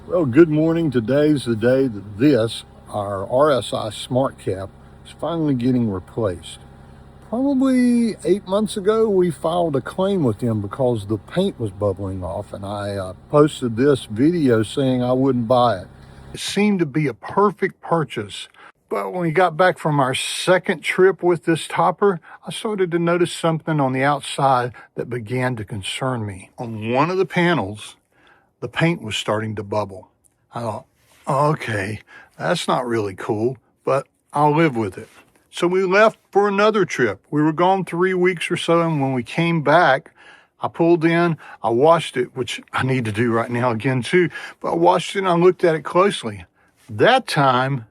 Well, good morning. Today's the day that our RSI Smartcap, is finally getting replaced. Probably 8 months ago, we filed a claim with them because the paint was bubbling off, and I posted this video saying I wouldn't buy it. It seemed to be a perfect purchase. But when we got back from our second trip with this topper, I started to notice something on the outside that began to concern me. On one of the panels, the paint was starting to bubble. I thought, okay, that's not really cool, but I'll live with it. So we left for another trip. We were gone 3 weeks or so, and when we came back, I pulled in, I washed it, which I need to do right now again too, but I washed it and I looked at it closely. That time,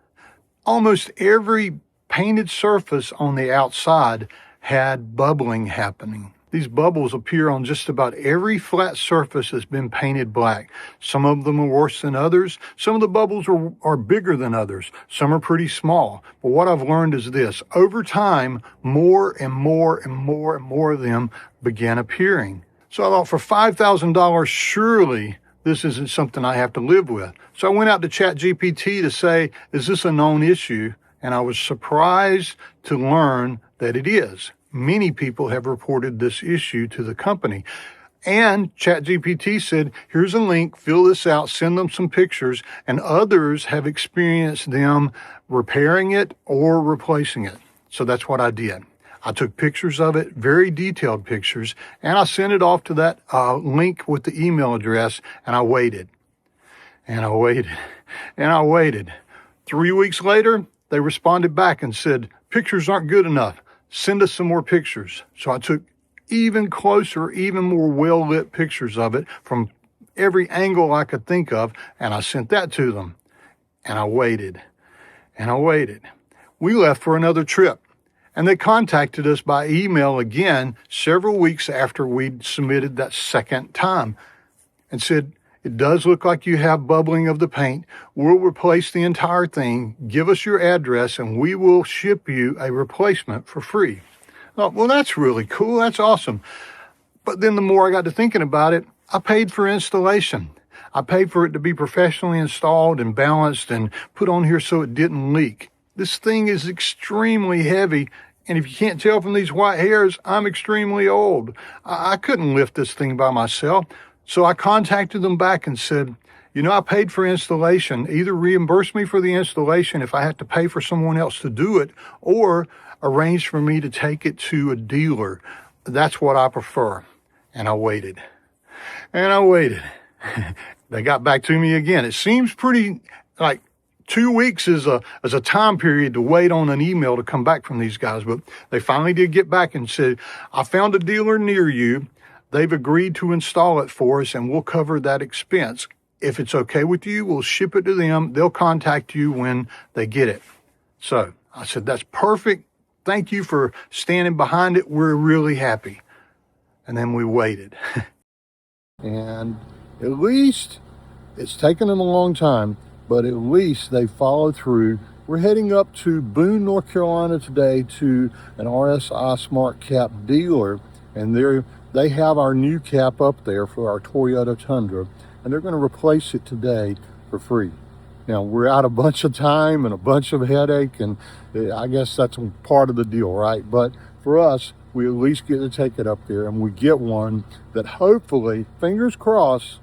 almost every painted surface on the outside had bubbling happening. These bubbles appear on just about every flat surface that's been painted black. Some of them are worse than others. Some of the bubbles are bigger than others. Some are pretty small. But what I've learned is this. Over time, more and more and more and more of them began appearing. So I thought, for $5,000, surely this isn't something I have to live with. So I went out to ChatGPT to say, is this a known issue? And I was surprised to learn that it is. Many people have reported this issue to the company. And ChatGPT said, here's a link, fill this out, send them some pictures, and others have experienced them repairing it or replacing it. So that's what I did. I took pictures of it, very detailed pictures, and I sent it off to that link with the email address, and I waited. And I waited. And I waited. 3 weeks later, they responded back and said, pictures aren't good enough. Send us some more pictures. So I took even closer, even more well-lit pictures of it from every angle I could think of, and I sent that to them. And I waited. And I waited. We left for another trip, and they contacted us by email again several weeks after we'd submitted that second time and said, it does look like you have bubbling of the paint. We'll replace the entire thing. Give us your address and we will ship you a replacement for free. Oh, well, that's really cool. That's awesome. But then the more I got to thinking about it, I paid for installation. I paid for it to be professionally installed and balanced and put on here so it didn't leak. This thing is extremely heavy. And if you can't tell from these white hairs, I'm extremely old. I couldn't lift this thing by myself. So I contacted them back and said, I paid for installation. Either reimburse me for the installation if I have to pay for someone else to do it, or arrange for me to take it to a dealer. That's what I prefer. And I waited. And I waited. They got back to me again. It seems pretty like 2 weeks is a time period to wait on an email to come back from these guys. But they finally did get back and said, I found a dealer near you. They've agreed to install it for us, and we'll cover that expense. If it's okay with you, we'll ship it to them. They'll contact you when they get it. So I said, that's perfect. Thank you for standing behind it. We're really happy. And then we waited. And at least it's taken them a long time, but at least they followed through. We're heading up to Boone, North Carolina today to an RSI Smartcap dealer, and they have our new cap up there for our Toyota Tundra, and they're going to replace it today for free. Now, we're out a bunch of time and a bunch of headache, and I guess that's part of the deal, right? But for us, we at least get to take it up there, and we get one that hopefully, fingers crossed,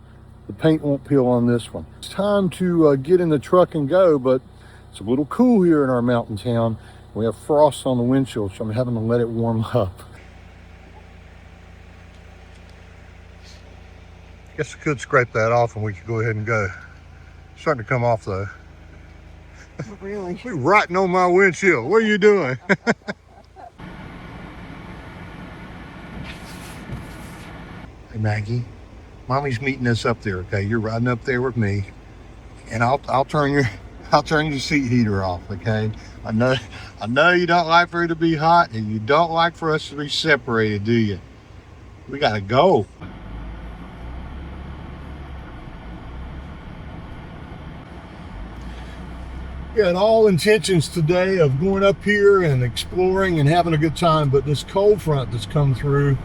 the paint won't peel on this one. It's time to get in the truck and go, but it's a little cool here in our mountain town. We have frost on the windshield, so I'm having to let it warm up. Guess I could scrape that off and we could go ahead and go. It's starting to come off though. Oh, really? You're writing on my windshield. What are you doing? Hey Maggie, Mommy's meeting us up there, okay? You're riding up there with me, and I'll turn your seat heater off, okay? I know you don't like for it to be hot, and you don't like for us to be separated, do you? We gotta go. We had all intentions today of going up here and exploring and having a good time, but this cold front that's come through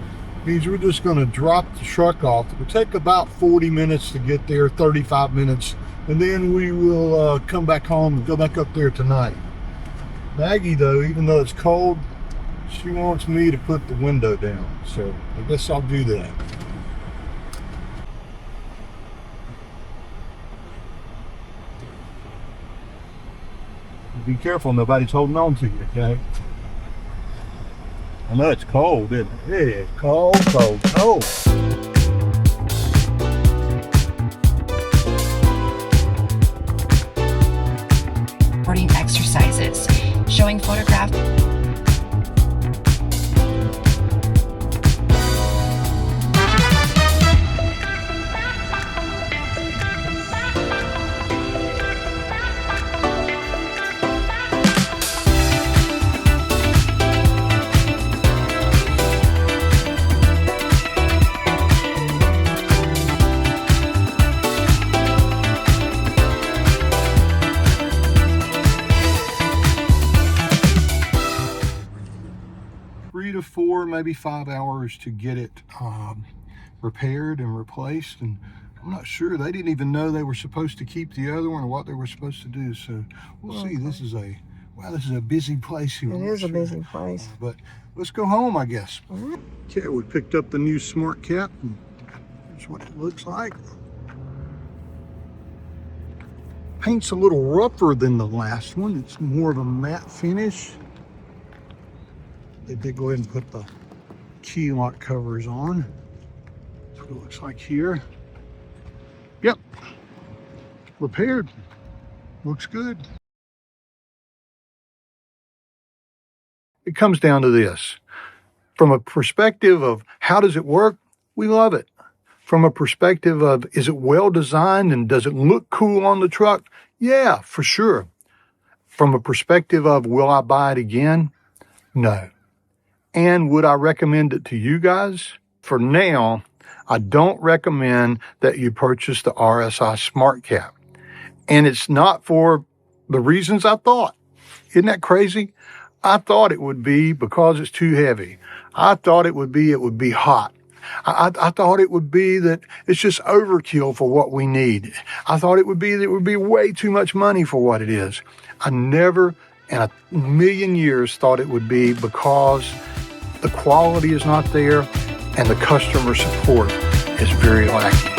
means we're just going to drop the truck off. It will take about 40 minutes to get there, 35 minutes, and then we will come back home and go back up there tonight. Maggie, though, even though it's cold, she wants me to put the window down, so I guess I'll do that. Be careful, nobody's holding on to you, okay? I know it's cold, isn't it? It's cold, cold, cold. Recording exercises, showing photographs. To 4, maybe 5 hours to get it repaired and replaced, and I'm not sure, they didn't even know they were supposed to keep the other one or what they were supposed to do, so we'll see. This is a busy place here. It is a busy place. But let's go home, I guess. Okay, we picked up the new Smartcap, and here's what it looks like. Paint's a little rougher than the last one. It's more of a matte finish. They did go ahead and put the key lock covers on. That's what it looks like here. Yep, repaired. Looks good. It comes down to this. From a perspective of how does it work, we love it. From a perspective of is it well designed and does it look cool on the truck? Yeah, for sure. From a perspective of will I buy it again? No. And would I recommend it to you guys? For now, I don't recommend that you purchase the RSI Smartcap. And it's not for the reasons I thought. Isn't that crazy? I thought it would be because it's too heavy. I thought it would be hot. I thought it would be that it's just overkill for what we need. I thought it would be way too much money for what it is. I never in a million years thought it would be because the quality is not there and the customer support is very lacking.